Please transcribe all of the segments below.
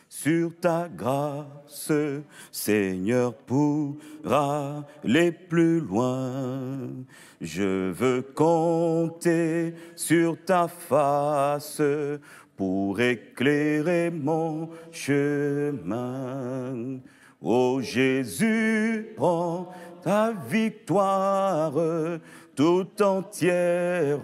Sur ta grâce, Seigneur, pour aller plus loin. Je veux compter sur ta face pour éclairer mon chemin. Ô Jésus, prends ta victoire tout entière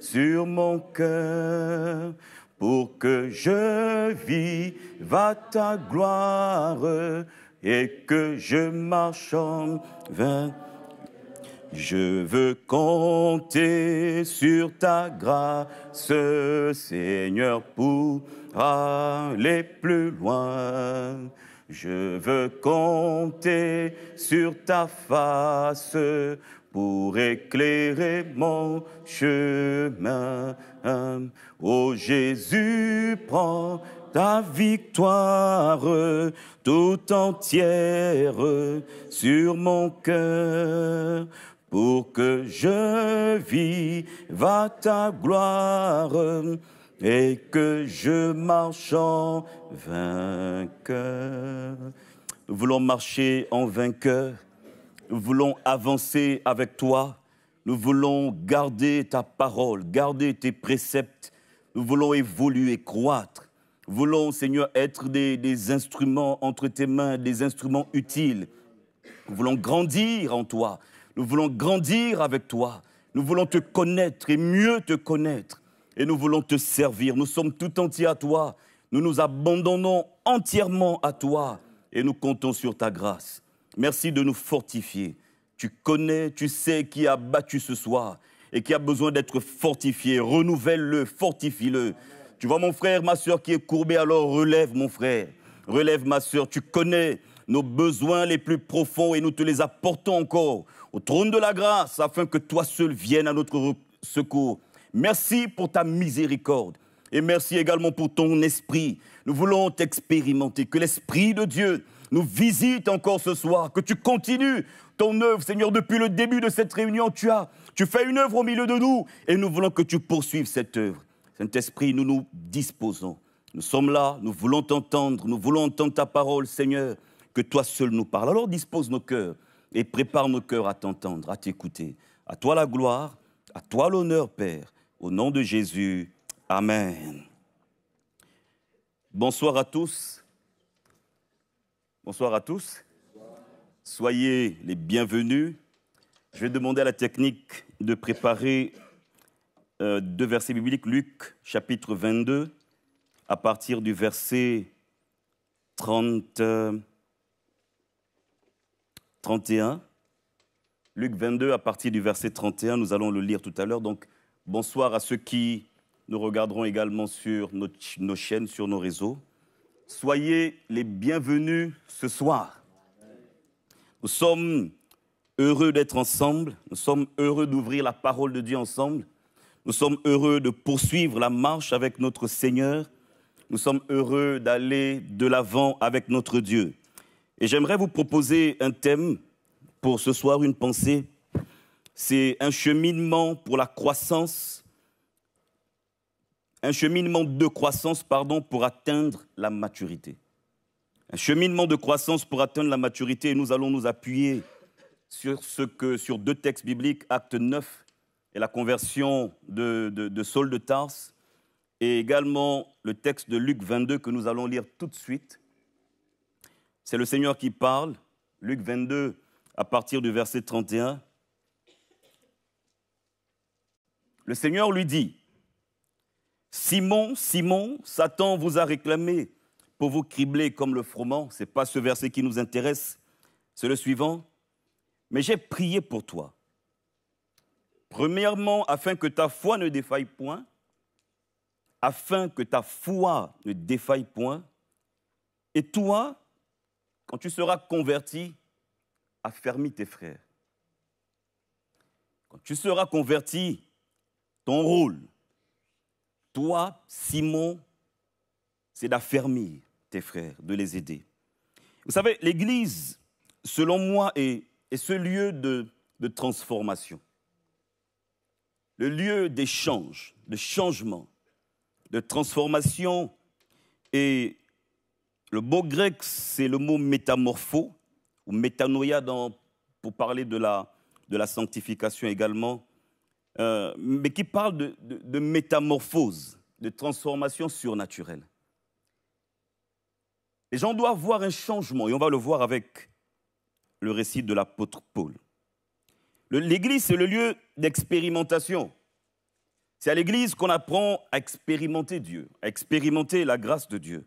sur mon cœur. Pour que je vive à ta gloire et que je marche en vain. Je veux compter sur ta grâce, Seigneur, pour aller plus loin. Je veux compter sur ta face pour éclairer mon chemin. Ô Jésus, prends ta victoire tout entière sur mon cœur, pour que je vive à ta gloire et que je marche en vainqueur. Nous voulons marcher en vainqueur, nous voulons avancer avec toi. Nous voulons garder ta parole, garder tes préceptes. Nous voulons évoluer, croître. Nous voulons, Seigneur, être des instruments entre tes mains, des instruments utiles. Nous voulons grandir en toi. Nous voulons grandir avec toi. Nous voulons te connaître et mieux te connaître. Et nous voulons te servir. Nous sommes tout entiers à toi. Nous nous abandonnons entièrement à toi. Et nous comptons sur ta grâce. Merci de nous fortifier. Tu connais, tu sais qui a battu ce soir et qui a besoin d'être fortifié. Renouvelle-le, fortifie-le. Tu vois mon frère, ma soeur qui est courbé, alors relève mon frère. Relève ma soeur, tu connais nos besoins les plus profonds et nous te les apportons encore au trône de la grâce afin que toi seul viennes à notre secours. Merci pour ta miséricorde et merci également pour ton esprit. Nous voulons t'expérimenter, que l'Esprit de Dieu nous visite encore ce soir, que tu continues ton œuvre, Seigneur, depuis le début de cette réunion, tu fais une œuvre au milieu de nous et nous voulons que tu poursuives cette œuvre. Saint-Esprit, nous nous disposons. Nous sommes là, nous voulons t'entendre, nous voulons entendre ta parole, Seigneur, que toi seul nous parles. Alors dispose nos cœurs et prépare nos cœurs à t'entendre, à t'écouter. À toi la gloire, à toi l'honneur, Père, au nom de Jésus. Amen. Bonsoir à tous. Bonsoir à tous. Soyez les bienvenus. Je vais demander à la technique de préparer deux versets bibliques. Luc, chapitre 22, à partir du verset 31. Luc 22, à partir du verset 31, nous allons le lire tout à l'heure. Donc, bonsoir à ceux qui nous regarderont également sur nos chaînes, sur nos réseaux. Soyez les bienvenus ce soir. Nous sommes heureux d'être ensemble, nous sommes heureux d'ouvrir la parole de Dieu ensemble, nous sommes heureux de poursuivre la marche avec notre Seigneur, nous sommes heureux d'aller de l'avant avec notre Dieu. Et j'aimerais vous proposer un thème pour ce soir, une pensée, c'est un cheminement pour la croissance, un cheminement de croissance, pour atteindre la maturité. Un cheminement de croissance pour atteindre la maturité, et nous allons nous appuyer sur deux textes bibliques, Acte 9 et la conversion de Saul de Tarse, et également le texte de Luc 22 que nous allons lire tout de suite. C'est le Seigneur qui parle, Luc 22 à partir du verset 31. Le Seigneur lui dit, « Simon, Simon, Satan vous a réclamé pour vous cribler comme le froment. » Ce n'est pas ce verset qui nous intéresse, c'est le suivant. « Mais j'ai prié pour toi. Premièrement, afin que ta foi ne défaille point, et toi, quand tu seras converti, affermis tes frères. » Quand tu seras converti, ton rôle, toi, Simon, c'est d'affermir tes frères, de les aider. Vous savez, l'Église, selon moi, est ce lieu de transformation, le lieu d'échange, de changement, de transformation. Et le mot grec, c'est le mot métamorpho, ou métanoïa pour parler de la sanctification également, mais qui parle de métamorphose, de transformation surnaturelle. Les gens doivent voir un changement, et on va le voir avec le récit de l'apôtre Paul. L'Église, c'est le lieu d'expérimentation. C'est à l'Église qu'on apprend à expérimenter Dieu, à expérimenter la grâce de Dieu.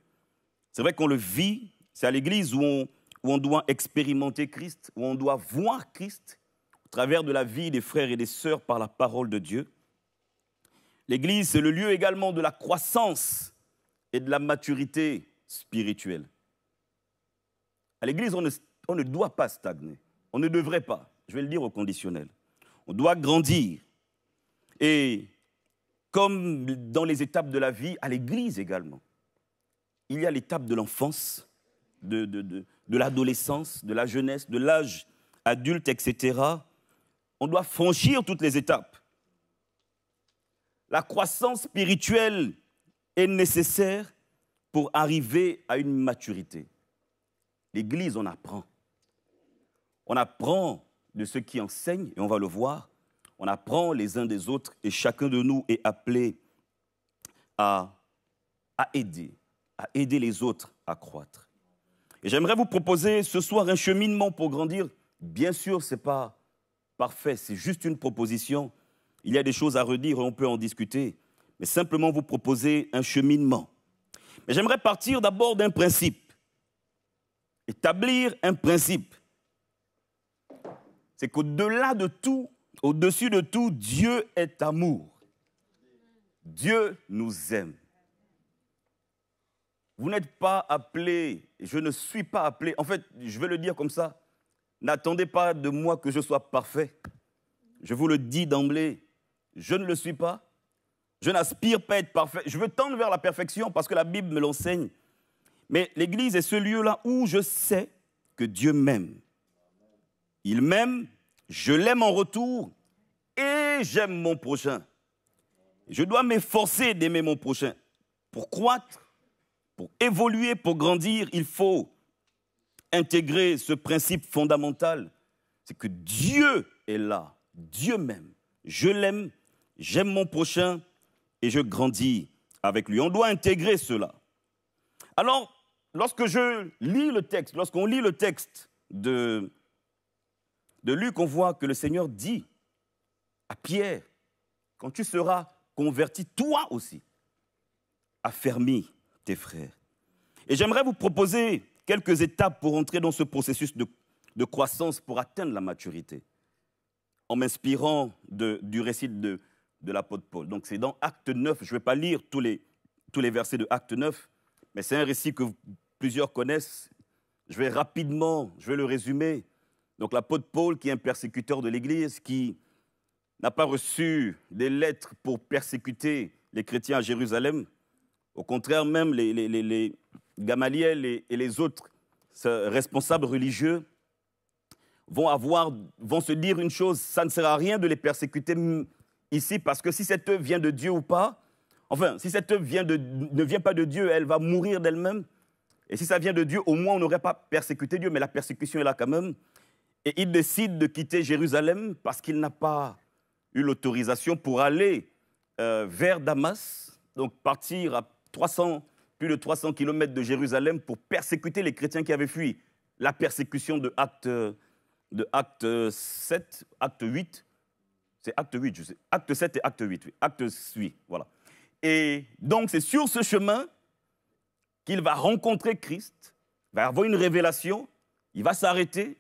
C'est vrai qu'on le vit, c'est à l'Église où on doit expérimenter Christ, où on doit voir Christ au travers de la vie des frères et des sœurs par la parole de Dieu. L'Église, c'est le lieu également de la croissance et de la maturité spirituelle. À l'Église, on ne doit pas stagner, on ne devrait pas, je vais le dire au conditionnel. On doit grandir. Et comme dans les étapes de la vie, à l'Église également, il y a l'étape de l'enfance, de l'adolescence, de la jeunesse, de l'âge adulte, etc. On doit franchir toutes les étapes. La croissance spirituelle est nécessaire pour arriver à une maturité. L'Église, on apprend. On apprend de ceux qui enseignent, et on va le voir. On apprend les uns des autres, et chacun de nous est appelé à aider les autres à croître. Et j'aimerais vous proposer ce soir un cheminement pour grandir. Bien sûr, ce n'est pas parfait, c'est juste une proposition. Il y a des choses à redire et on peut en discuter, mais simplement vous proposer un cheminement. Mais j'aimerais partir d'abord d'un principe. Établir un principe. C'est qu'au-delà de tout, au-dessus de tout, Dieu est amour. Dieu nous aime. Vous n'êtes pas appelé, je ne suis pas appelé, en fait, je vais le dire comme ça, n'attendez pas de moi que je sois parfait. Je vous le dis d'emblée, je ne le suis pas. Je n'aspire pas à être parfait. Je veux tendre vers la perfection parce que la Bible me l'enseigne. Mais l'Église est ce lieu-là où je sais que Dieu m'aime. Il m'aime, je l'aime en retour et j'aime mon prochain. Je dois m'efforcer d'aimer mon prochain. Pour croître, pour évoluer, pour grandir, il faut intégrer ce principe fondamental. C'est que Dieu est là. Dieu m'aime. Je l'aime, j'aime mon prochain et je grandis avec lui. On doit intégrer cela. Alors, lorsque je lis le texte, lorsqu'on lit le texte de Luc, on voit que le Seigneur dit à Pierre, quand tu seras converti, toi aussi, affermis tes frères. Et j'aimerais vous proposer quelques étapes pour entrer dans ce processus de croissance pour atteindre la maturité, en m'inspirant du récit de l'apôtre Paul. Donc c'est dans Acte 9, je ne vais pas lire tous les versets de Acte 9, mais c'est un récit que plusieurs connaissent. Je vais le résumer. Donc l'apôtre Paul, qui est un persécuteur de l'Église, qui n'a pas reçu des lettres pour persécuter les chrétiens à Jérusalem. Au contraire, même les Gamaliel et les autres responsables religieux vont se dire une chose, ça ne sert à rien de les persécuter ici, parce que si cette œuvre vient de Dieu ou pas, enfin, si cette œuvre ne vient pas de Dieu, elle va mourir d'elle-même. Et si ça vient de Dieu, au moins on n'aurait pas persécuté Dieu, mais la persécution est là quand même. Et il décide de quitter Jérusalem parce qu'il n'a pas eu l'autorisation pour aller vers Damas, donc partir à plus de 300 kilomètres de Jérusalem pour persécuter les chrétiens qui avaient fui la persécution de Acte 7, Acte 8. C'est Acte 8, je sais. Acte 7 et Acte 8, oui. Acte 8, voilà. Et donc, c'est sur ce chemin qu'il va rencontrer Christ, il va avoir une révélation, il va s'arrêter,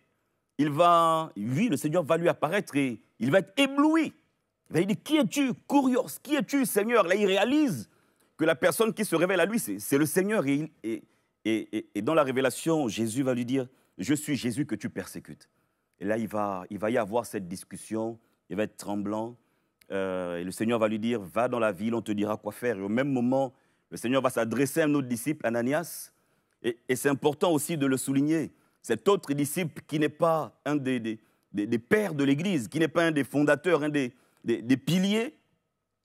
le Seigneur va lui apparaître et il va être ébloui. Il va dire, qui es-tu, Kurios, qui es-tu, Seigneur? Là, il réalise que la personne qui se révèle à lui, c'est le Seigneur. Et dans la révélation, Jésus va lui dire, je suis Jésus que tu persécutes. Et là, il va y avoir cette discussion, il il va être tremblant, et le Seigneur va lui dire, va dans la ville, on te dira quoi faire. Et au même moment, le Seigneur va s'adresser à un autre disciple, Ananias, et c'est important aussi de le souligner. Cet autre disciple qui n'est pas un des pères de l'Église, qui n'est pas un des fondateurs, un des piliers,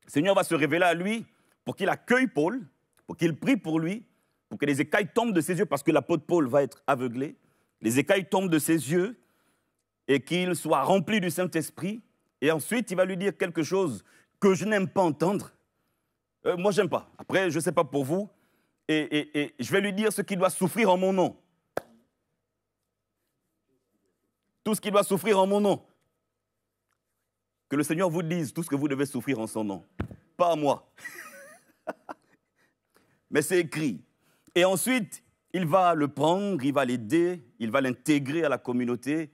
le Seigneur va se révéler à lui pour qu'il accueille Paul, pour qu'il prie pour lui, pour que les écailles tombent de ses yeux, parce que l'apôtre Paul va être aveuglé, les écailles tombent de ses yeux et qu'il soit rempli du Saint-Esprit. Et ensuite, il va lui dire quelque chose que je n'aime pas entendre. Moi, je n'aime pas. Après, je ne sais pas pour vous. Et je vais lui dire ce qu'il doit souffrir en mon nom. Tout ce qu'il doit souffrir en mon nom. Que le Seigneur vous dise tout ce que vous devez souffrir en son nom. Pas à moi. Mais c'est écrit. Et ensuite, il va le prendre, il va l'aider, il va l'intégrer à la communauté.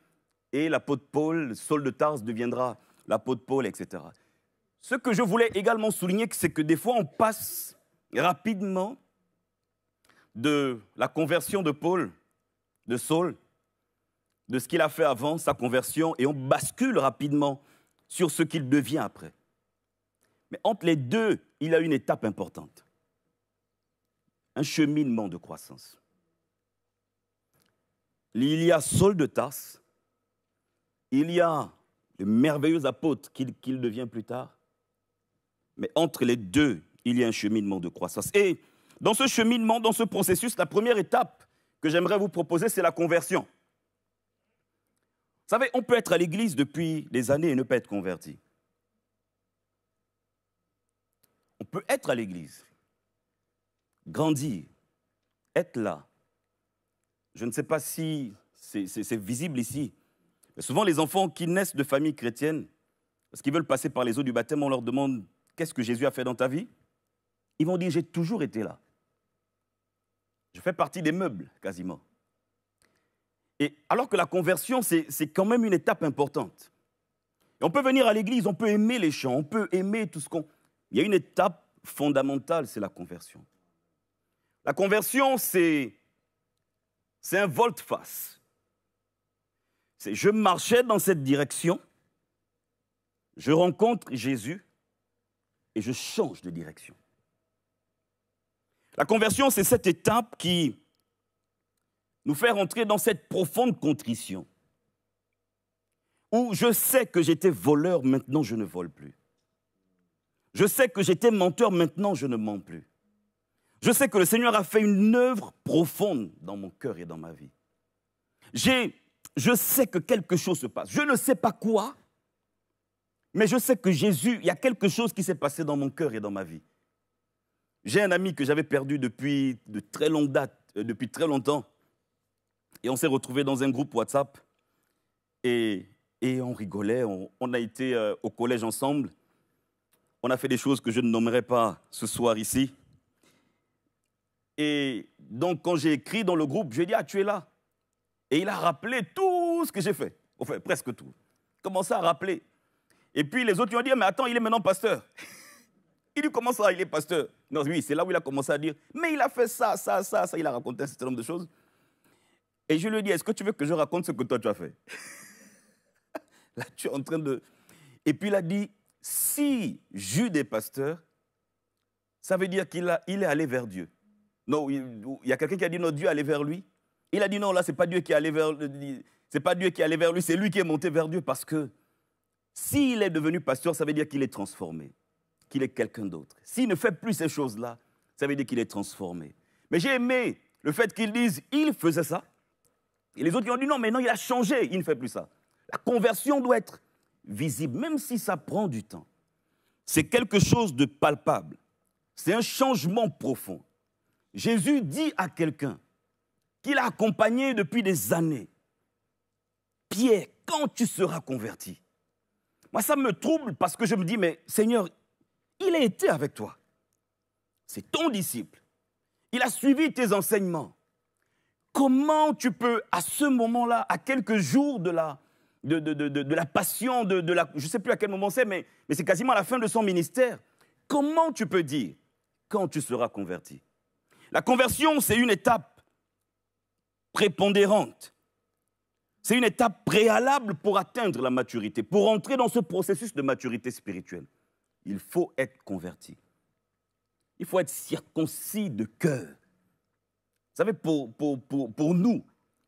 Et l'apôtre Paul, Saul de Tarse, deviendra l'apôtre Paul, etc. Ce que je voulais également souligner, c'est que des fois, on passe rapidement de la conversion de Paul, de Saul, de ce qu'il a fait avant, sa conversion, et on bascule rapidement sur ce qu'il devient après. Mais entre les deux, il y a une étape importante. Un cheminement de croissance. Il y a Saul de Tarse, il y a le merveilleux apôtre qu'il devient plus tard, mais entre les deux, il y a un cheminement de croissance. Et dans ce cheminement, dans ce processus, la première étape que j'aimerais vous proposer, c'est la conversion. Vous savez, on peut être à l'église depuis des années et ne pas être converti. On peut être à l'église, grandir, être là. Je ne sais pas si c'est visible ici, mais souvent les enfants qui naissent de familles chrétiennes, parce qu'ils veulent passer par les eaux du baptême, on leur demande « Qu'est-ce que Jésus a fait dans ta vie ?» Ils vont dire « J'ai toujours été là. Je fais partie des meubles, quasiment. » Et alors que la conversion, c'est quand même une étape importante. Et on peut venir à l'église, on peut aimer les chants, on peut aimer tout ce qu'on... Il y a une étape fondamentale, c'est la conversion. La conversion, c'est un volte-face. Je marchais dans cette direction, je rencontre Jésus et je change de direction. La conversion, c'est cette étape qui nous fait rentrer dans cette profonde contrition où je sais que j'étais voleur, maintenant je ne vole plus. Je sais que j'étais menteur, maintenant je ne mens plus. Je sais que le Seigneur a fait une œuvre profonde dans mon cœur et dans ma vie. Je sais que quelque chose se passe. Je ne sais pas quoi, mais je sais que Jésus, il y a quelque chose qui s'est passé dans mon cœur et dans ma vie. J'ai un ami que j'avais perdu depuis de très longue date, depuis très longtemps. Et on s'est retrouvés dans un groupe WhatsApp. Et on rigolait, on a été au collège ensemble. On a fait des choses que je ne nommerai pas ce soir ici. Et donc, quand j'ai écrit dans le groupe, je lui ai dit « Ah, tu es là ?» Et il a rappelé tout ce que j'ai fait. Enfin, presque tout. Il commençait à rappeler. Et puis, les autres lui ont dit « Mais attends, il est maintenant pasteur. » Il lui commence à, il est pasteur. Non, oui, c'est là où il a commencé à dire « Mais il a fait ça. Il a raconté un certain nombre de choses. Et je lui ai dit « Est-ce que tu veux que je raconte ce que toi, tu as fait ?» Là, tu es en train de... Et puis, il a dit « Si Jude est pasteur, ça veut dire qu'il est allé vers Dieu. » Non, il y a quelqu'un qui a dit « Non, Dieu est allé vers lui. » Il a dit « Non, là, ce n'est pas Dieu qui est allé vers lui, c'est lui qui est monté vers Dieu. » Parce que s'il est devenu pasteur, ça veut dire qu'il est transformé, qu'il est quelqu'un d'autre. S'il ne fait plus ces choses-là, ça veut dire qu'il est transformé. Mais j'ai aimé le fait qu'ils disent « Il faisait ça. » Et les autres lui ont dit « Non, mais non, il a changé, il ne fait plus ça. » La conversion doit être visible, même si ça prend du temps. C'est quelque chose de palpable. C'est un changement profond. Jésus dit à quelqu'un qu'il a accompagné depuis des années, « Pierre, quand tu seras converti ?» Moi, ça me trouble parce que je me dis, mais Seigneur, il a été avec toi. C'est ton disciple. Il a suivi tes enseignements. Comment tu peux, à ce moment-là, à quelques jours de la passion, je ne sais plus à quel moment c'est, mais c'est quasiment à la fin de son ministère, comment tu peux dire quand tu seras converti? La conversion, c'est une étape prépondérante. C'est une étape préalable pour atteindre la maturité, pour entrer dans ce processus de maturité spirituelle. Il faut être converti. Il faut être circoncis de cœur. Vous savez, pour nous,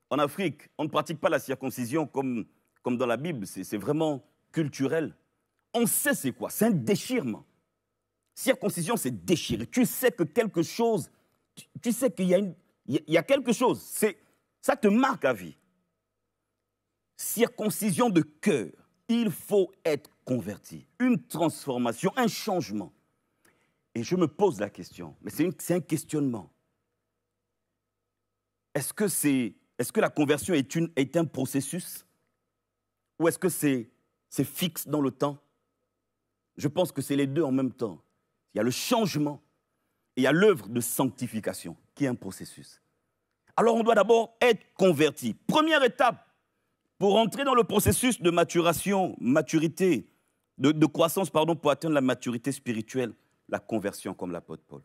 en Afrique, on ne pratique pas la circoncision comme dans la Bible, c'est vraiment culturel. On sait c'est quoi, c'est un déchirement. Circoncision, c'est déchirer. Tu sais que quelque chose, tu sais qu'il y a quelque chose, ça te marque à vie. Circoncision de cœur, il faut être converti. Une transformation, un changement. Et je me pose la question, mais c'est un questionnement. Est-ce que la conversion est un processus? Ou est-ce que c'est fixe dans le temps? Je pense que c'est les deux en même temps. Il y a le changement et il y a l'œuvre de sanctification qui est un processus. Alors on doit d'abord être converti. Première étape pour entrer dans le processus de maturité, de croissance, pour atteindre la maturité spirituelle, la conversion comme l'apôtre Paul.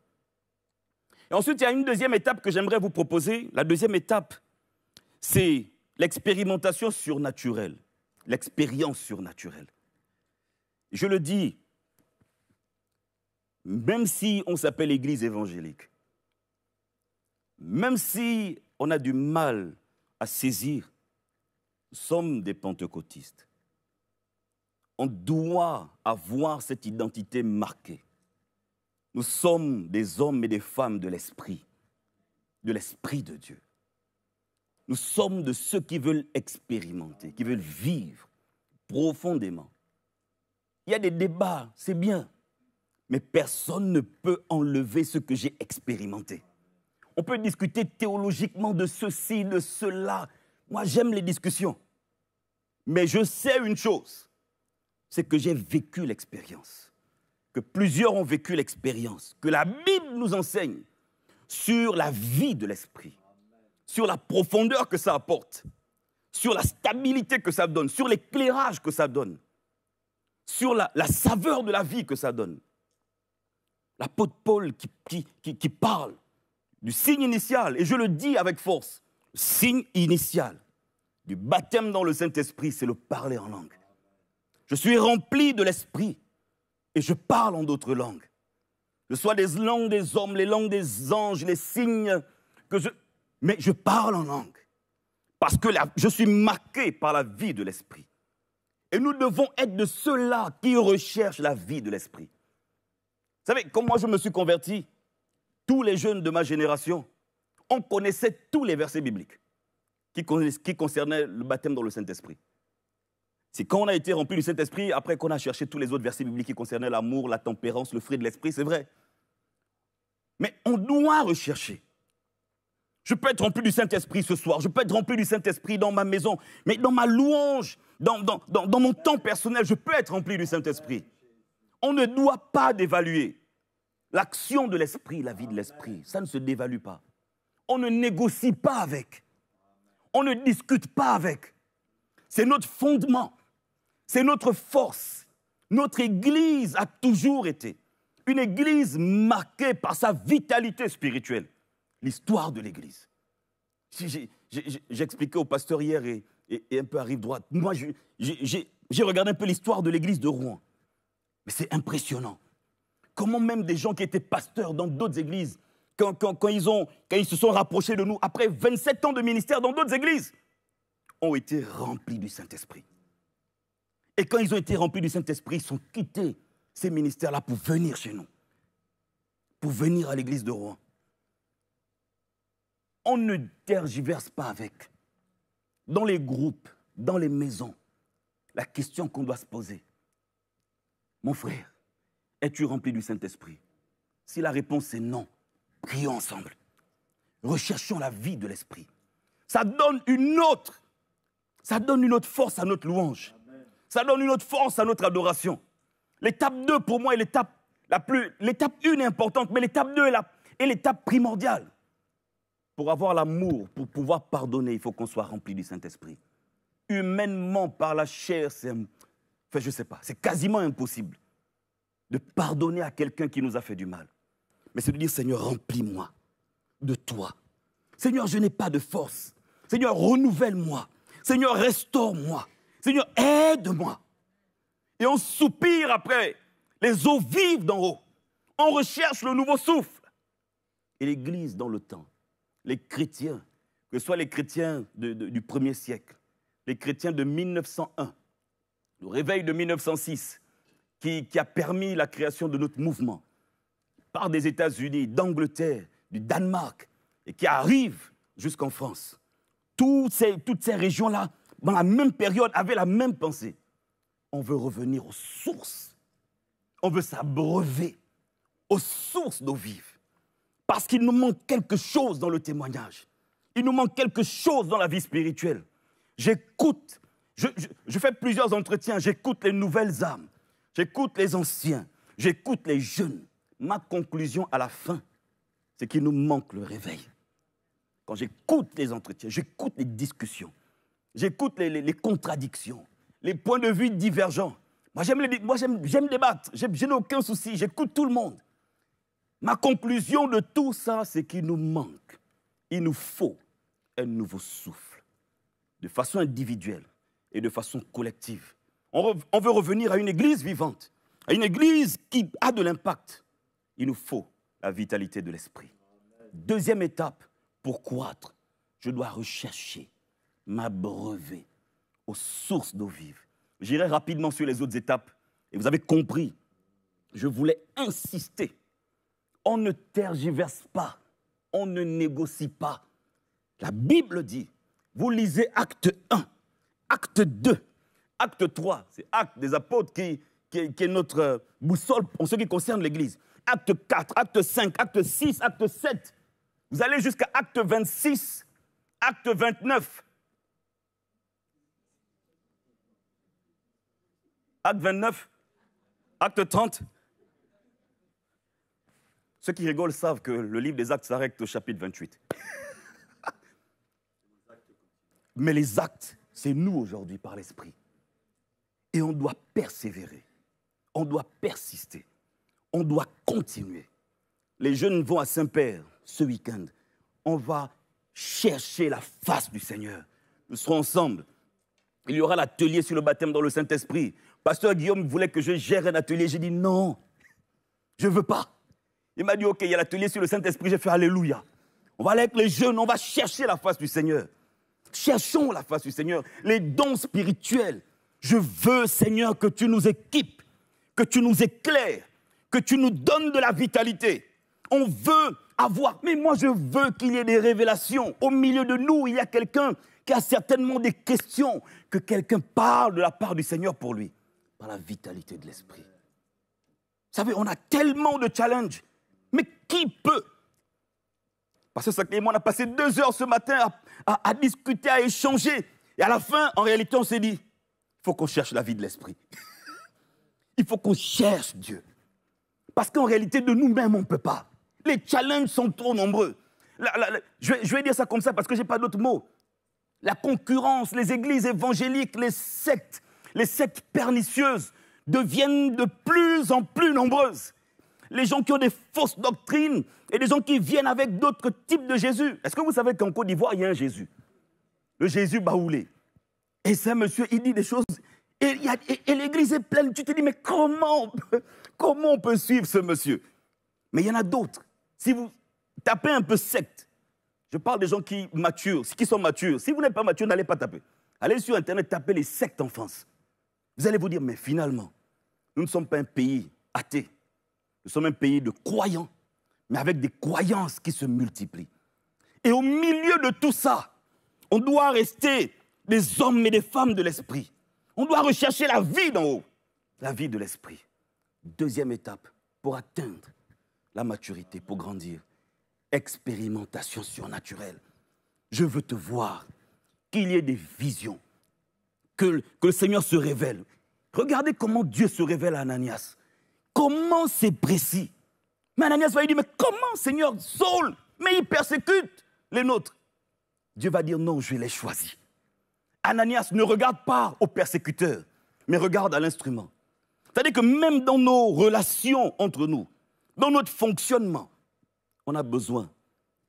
Et ensuite, il y a une deuxième étape que j'aimerais vous proposer. La deuxième étape, c'est l'expérimentation surnaturelle, l'expérience surnaturelle. Je le dis, même si on s'appelle Église évangélique, même si on a du mal à saisir, nous sommes des pentecôtistes. On doit avoir cette identité marquée. Nous sommes des hommes et des femmes de l'Esprit de Dieu. Nous sommes de ceux qui veulent expérimenter, qui veulent vivre profondément. Il y a des débats, c'est bien, mais personne ne peut enlever ce que j'ai expérimenté. On peut discuter théologiquement de ceci, de cela. Moi, j'aime les discussions. Mais je sais une chose, c'est que j'ai vécu l'expérience. Que plusieurs ont vécu l'expérience, que la Bible nous enseigne sur la vie de l'esprit, sur la profondeur que ça apporte, sur la stabilité que ça donne, sur l'éclairage que ça donne, sur la saveur de la vie que ça donne. L'apôtre Paul qui parle du signe initial, et je le dis avec force, le signe initial du baptême dans le Saint-Esprit, c'est le parler en langue. Je suis rempli de l'Esprit. Et je parle en d'autres langues. Que ce soit les langues des hommes, les langues des anges, les signes, mais je parle en langue. Parce que je suis marqué par la vie de l'Esprit. Et nous devons être de ceux-là qui recherchent la vie de l'Esprit. Vous savez, comme moi je me suis converti, tous les jeunes de ma génération, on connaissait tous les versets bibliques qui concernaient le baptême dans le Saint-Esprit. C'est quand on a été rempli du Saint-Esprit, après qu'on a cherché tous les autres versets bibliques qui concernaient l'amour, la tempérance, le fruit de l'Esprit, c'est vrai. Mais on doit rechercher. Je peux être rempli du Saint-Esprit ce soir, je peux être rempli du Saint-Esprit dans ma maison, mais dans ma louange, dans mon temps personnel, je peux être rempli du Saint-Esprit. On ne doit pas dévaluer l'action de l'Esprit, la vie de l'Esprit. Ça ne se dévalue pas. On ne négocie pas avec. On ne discute pas avec. C'est notre fondement. C'est notre force. Notre Église a toujours été une Église marquée par sa vitalité spirituelle. L'histoire de l'Église. J'expliquais au pasteur hier et un peu à rive droite. Moi, j'ai regardé un peu l'histoire de l'Église de Rouen. Mais c'est impressionnant. Comment même des gens qui étaient pasteurs dans d'autres églises, quand ils se sont rapprochés de nous, après 27 ans de ministère dans d'autres églises, ont été remplis du Saint-Esprit. Et quand ils ont été remplis du Saint-Esprit, ils ont quitté ces ministères-là pour venir chez nous, pour venir à l'église de Rouen. On ne tergiverse pas avec. Dans les groupes, dans les maisons, la question qu'on doit se poser, mon frère, es-tu rempli du Saint-Esprit? Si la réponse est non, prions ensemble. Recherchons la vie de l'Esprit. Ça donne une autre force à notre louange. Ça donne une autre force à notre adoration. L'étape 2, pour moi, est l'étape 1 est importante, mais l'étape 2 est l'étape primordiale. Pour avoir l'amour, pour pouvoir pardonner, il faut qu'on soit rempli du Saint-Esprit. Humainement, par la chair, je ne sais pas, c'est quasiment impossible de pardonner à quelqu'un qui nous a fait du mal. Mais c'est de dire, Seigneur, remplis-moi de toi. Seigneur, je n'ai pas de force. Seigneur, renouvelle-moi. Seigneur, restaure-moi. Seigneur, aide-moi. Et on soupire après les eaux vives d'en haut. On recherche le nouveau souffle. Et l'Église dans le temps, les chrétiens, que ce soit les chrétiens du 1er siècle, les chrétiens de 1901, le réveil de 1906, qui a permis la création de notre mouvement, par des États-Unis, d'Angleterre, du Danemark, et qui arrive jusqu'en France. Toutes ces régions-là, dans la même période, avaient la même pensée. On veut revenir aux sources. On veut s'abreuver aux sources d'eau vive. Parce qu'il nous manque quelque chose dans le témoignage. Il nous manque quelque chose dans la vie spirituelle. J'écoute, je fais plusieurs entretiens, j'écoute les nouvelles âmes, j'écoute les anciens, j'écoute les jeunes. Ma conclusion à la fin, c'est qu'il nous manque le réveil. Quand j'écoute les entretiens, j'écoute les discussions, j'écoute les contradictions, les points de vue divergents. Moi, j'aime débattre, je n'ai aucun souci, j'écoute tout le monde. Ma conclusion de tout ça, c'est qu'il nous manque, il nous faut un nouveau souffle, de façon individuelle et de façon collective. On veut revenir à une église vivante, à une église qui a de l'impact. Il nous faut la vitalité de l'esprit. Deuxième étape, pour croître, je dois rechercher, m'abreuver aux sources d'eau vive. J'irai rapidement sur les autres étapes. Et vous avez compris, je voulais insister. On ne tergiverse pas, on ne négocie pas. La Bible dit, vous lisez acte 1, acte 2, acte 3, c'est acte des apôtres qui est notre boussole en ce qui concerne l'Église. Acte 4, acte 5, acte 6, acte 7. Vous allez jusqu'à acte 26, acte 29. Acte 29, acte 30. Ceux qui rigolent savent que le livre des actes s'arrête au chapitre 28. Mais les actes, c'est nous aujourd'hui par l'Esprit. Et on doit persévérer, on doit persister, on doit continuer. Les jeunes vont à Saint-Père ce week-end. On va chercher la face du Seigneur. Nous serons ensemble. Il y aura l'atelier sur le baptême dans le Saint-Esprit. Pasteur Guillaume voulait que je gère un atelier. J'ai dit non, je ne veux pas. Il m'a dit ok, il y a l'atelier sur le Saint-Esprit. J'ai fait alléluia. On va aller avec les jeunes, on va chercher la face du Seigneur. Cherchons la face du Seigneur. Les dons spirituels. Je veux, Seigneur, que tu nous équipes, que tu nous éclaires, que tu nous donnes de la vitalité. On veut avoir, mais moi je veux qu'il y ait des révélations. Au milieu de nous, il y a quelqu'un qui a certainement des questions, que quelqu'un parle de la part du Seigneur pour lui, par la vitalité de l'esprit. Vous savez, on a tellement de challenges, mais qui peut? Parce que Sacré et moi, on a passé 2 heures ce matin à discuter, à échanger. Et à la fin, en réalité, on s'est dit, il faut qu'on cherche la vie de l'esprit. Il faut qu'on cherche Dieu. Parce qu'en réalité, de nous-mêmes, on ne peut pas. Les challenges sont trop nombreux. Je vais dire ça comme ça parce que je n'ai pas d'autres mots. La concurrence, les églises évangéliques, les sectes pernicieuses deviennent de plus en plus nombreuses. Les gens qui ont des fausses doctrines et des gens qui viennent avec d'autres types de Jésus. Est-ce que vous savez qu'en Côte d'Ivoire, il y a un Jésus? Le Jésus baoulé. Et ça, monsieur, il dit des choses. Et l'église est pleine. Tu te dis, mais comment on peut suivre ce monsieur? Mais il y en a d'autres. Si vous tapez un peu secte, je parle des gens qui sont matures. Si vous n'êtes pas mature, n'allez pas taper. Allez sur Internet, tapez les sectes en France. Vous allez vous dire, mais finalement, nous ne sommes pas un pays athée. Nous sommes un pays de croyants, mais avec des croyances qui se multiplient. Et au milieu de tout ça, on doit rester des hommes et des femmes de l'esprit. On doit rechercher la vie d'en haut, la vie de l'esprit. Deuxième étape, pour atteindre la maturité, pour grandir, expérimentation surnaturelle. Je veux te voir, qu'il y ait des visions, que le Seigneur se révèle. Regardez comment Dieu se révèle à Ananias. Comment c'est précis. Mais Ananias va lui dire, mais comment, Seigneur, Saul, mais il persécute les nôtres. Dieu va dire, non, je l'ai choisi. Ananias ne regarde pas au persécuteur, mais regarde à l'instrument. C'est-à-dire que même dans nos relations entre nous, dans notre fonctionnement, on a besoin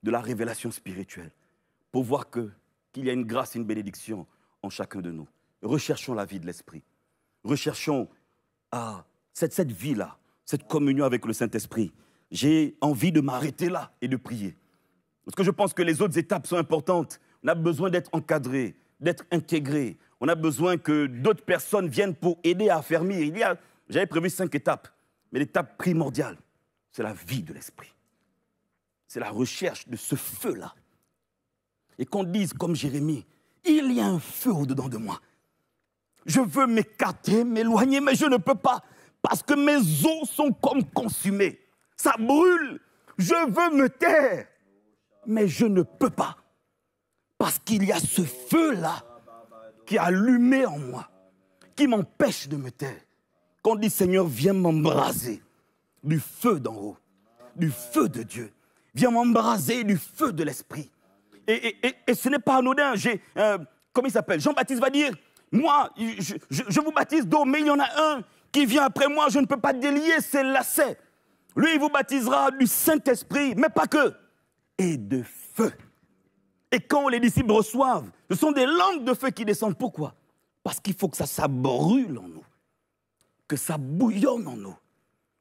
de la révélation spirituelle pour voir qu'il y a une grâce et une bénédiction en chacun de nous. Recherchons la vie de l'Esprit. Recherchons cette vie-là, cette communion avec le Saint-Esprit. J'ai envie de m'arrêter là et de prier. Parce que je pense que les autres étapes sont importantes. On a besoin d'être encadré, d'être intégré. On a besoin que d'autres personnes viennent pour aider à affermir. J'avais prévu 5 étapes, mais l'étape primordiale, c'est la vie de l'Esprit. C'est la recherche de ce feu-là. Et qu'on dise comme Jérémie, il y a un feu au-dedans de moi. Je veux m'écarter, m'éloigner, mais je ne peux pas. Parce que mes os sont comme consumés. Ça brûle. Je veux me taire, mais je ne peux pas. Parce qu'il y a ce feu-là qui est allumé en moi, qui m'empêche de me taire. Qu'on dit, Seigneur, viens m'embraser du feu d'en haut, du feu de Dieu. Viens m'embraser du feu de l'Esprit. Et ce n'est pas anodin. Comment il s'appelle? Jean-Baptiste va dire, moi, je vous baptise d'eau, mais il y en a un qui vient après moi, je ne peux pas délier ses lacets. Lui, il vous baptisera du Saint-Esprit, mais pas que, et de feu. Et quand les disciples reçoivent, ce sont des langues de feu qui descendent. Pourquoi? Parce qu'il faut que ça brûle en nous, que ça bouillonne en nous,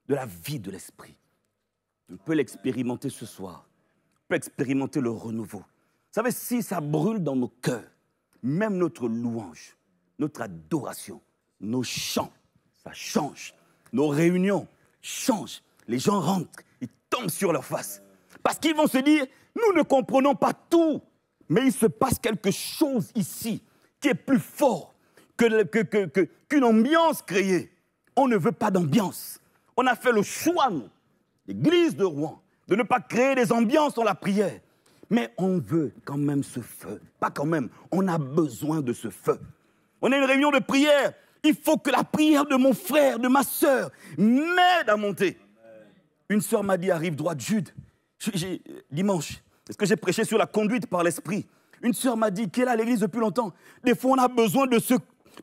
de la vie de l'Esprit. On peut l'expérimenter ce soir. On peut expérimenter le renouveau. Vous savez, si ça brûle dans nos cœurs, même notre louange, notre adoration, nos chants, ça change. Nos réunions changent. Les gens rentrent, ils tombent sur leur face. Parce qu'ils vont se dire, nous ne comprenons pas tout, mais il se passe quelque chose ici qui est plus fort qu'une ambiance créée. On ne veut pas d'ambiance. On a fait le choix, nous, l'Église de Rouen, de ne pas créer des ambiances dans la prière. Mais on veut quand même ce feu. Pas quand même, on a besoin de ce feu. On a une réunion de prière. Il faut que la prière de mon frère, de ma sœur, m'aide à monter. Une sœur m'a dit, arrive droite, Jude. Dimanche, est-ce que j'ai prêché sur la conduite par l'esprit? Une sœur m'a dit, qui est là à l'église depuis longtemps, des fois on a besoin de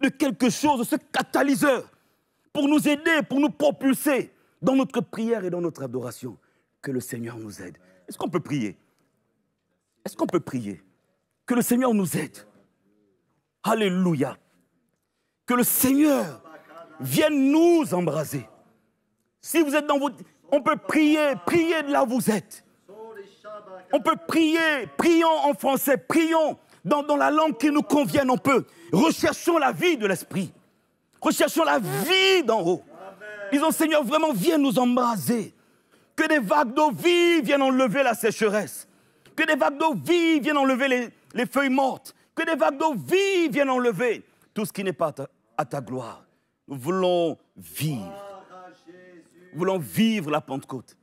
quelque chose, de ce catalyseur, pour nous aider, pour nous propulser dans notre prière et dans notre adoration. Que le Seigneur nous aide. Est-ce qu'on peut prier? Est-ce qu'on peut prier? Que le Seigneur nous aide. Alléluia. Que le Seigneur vienne nous embraser. Si vous êtes dans votre... On peut prier, priez de là où vous êtes. On peut prier, prions en français, prions dans la langue qui nous convienne. On peut. Recherchons la vie de l'Esprit. Recherchons la vie d'en haut. Disons, Seigneur, vraiment, viens nous embraser. Que des vagues d'eau vive viennent enlever la sécheresse. Que des vagues d'eau vive viennent enlever les feuilles mortes. Que des vagues d'eau vive viennent enlever tout ce qui n'est pas à ta gloire. Nous voulons vivre. Nous voulons vivre la Pentecôte.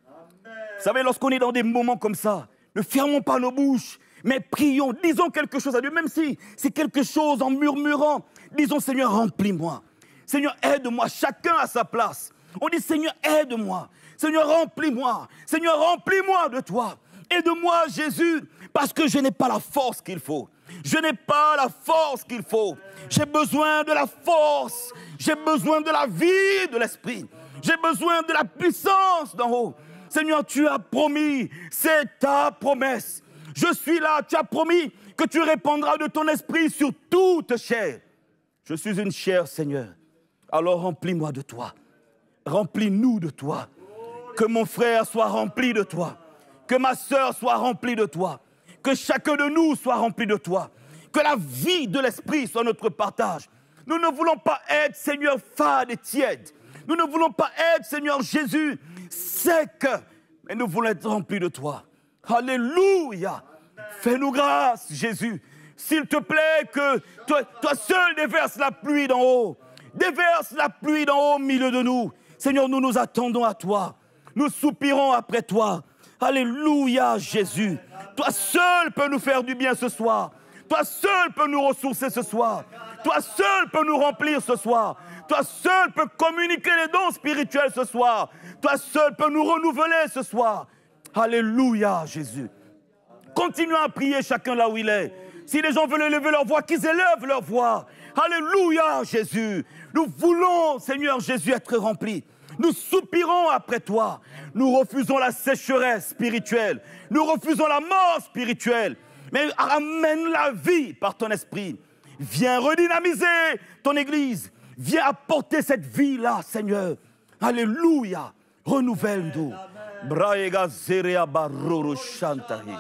Vous savez, lorsqu'on est dans des moments comme ça, ne fermons pas nos bouches, mais prions, disons quelque chose à Dieu, même si c'est quelque chose en murmurant. Disons, Seigneur, remplis-moi. Seigneur, aide-moi, chacun à sa place. On dit, Seigneur, aide-moi. Seigneur, remplis-moi. Seigneur, remplis-moi de toi. Aide-moi, Jésus, parce que je n'ai pas la force qu'il faut. Je n'ai pas la force qu'il faut. J'ai besoin de la force. J'ai besoin de la vie de l'Esprit. J'ai besoin de la puissance d'en haut. Seigneur, tu as promis, c'est ta promesse. Je suis là, tu as promis que tu répandras de ton esprit sur toute chair. Je suis une chair, Seigneur. Alors remplis-moi de toi. Remplis-nous de toi. Que mon frère soit rempli de toi. Que ma sœur soit remplie de toi. Que chacun de nous soit rempli de toi. Que la vie de l'esprit soit notre partage. Nous ne voulons pas être, Seigneur, fade et tiède. Nous ne voulons pas être, Seigneur Jésus, sec, mais nous voulons être remplis de toi. Alléluia. Fais-nous grâce, Jésus. S'il te plaît, que toi seul déverse la pluie d'en haut. Déverse la pluie d'en haut au milieu de nous. Seigneur, nous nous attendons à toi. Nous soupirons après toi. Alléluia, Jésus. Toi seul peux nous faire du bien ce soir. Toi seul peux nous ressourcer ce soir. Toi seul peux nous remplir ce soir. Toi seul peux communiquer les dons spirituels ce soir. Toi seul peux nous renouveler ce soir. Alléluia, Jésus. Continuons à prier chacun là où il est. Si les gens veulent élever leur voix, qu'ils élèvent leur voix. Alléluia, Jésus. Nous voulons, Seigneur Jésus, être remplis. Nous soupirons après toi. Nous refusons la sécheresse spirituelle. Nous refusons la mort spirituelle. Mais amène la vie par ton esprit. Viens redynamiser ton Église. Viens apporter cette vie-là, Seigneur. Alléluia. Renouvelle-nous. Braega zerea baroro shantahi.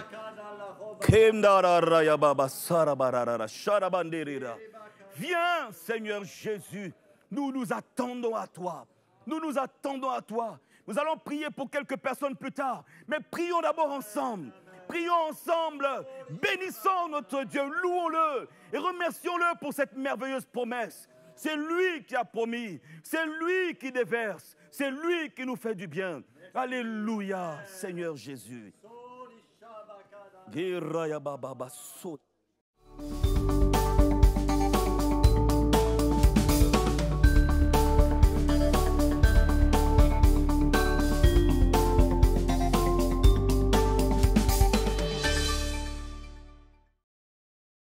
Kemdararaya baba sarabarara sharabanderira. Viens, Seigneur Jésus. Nous nous attendons à toi. Nous nous attendons à toi. Nous allons prier pour quelques personnes plus tard. Mais prions d'abord ensemble. Prions ensemble. Bénissons notre Dieu. Louons-le. Et remercions-le pour cette merveilleuse promesse. C'est lui qui a promis. C'est lui qui déverse. C'est lui qui nous fait du bien. Alléluia, Seigneur Jésus.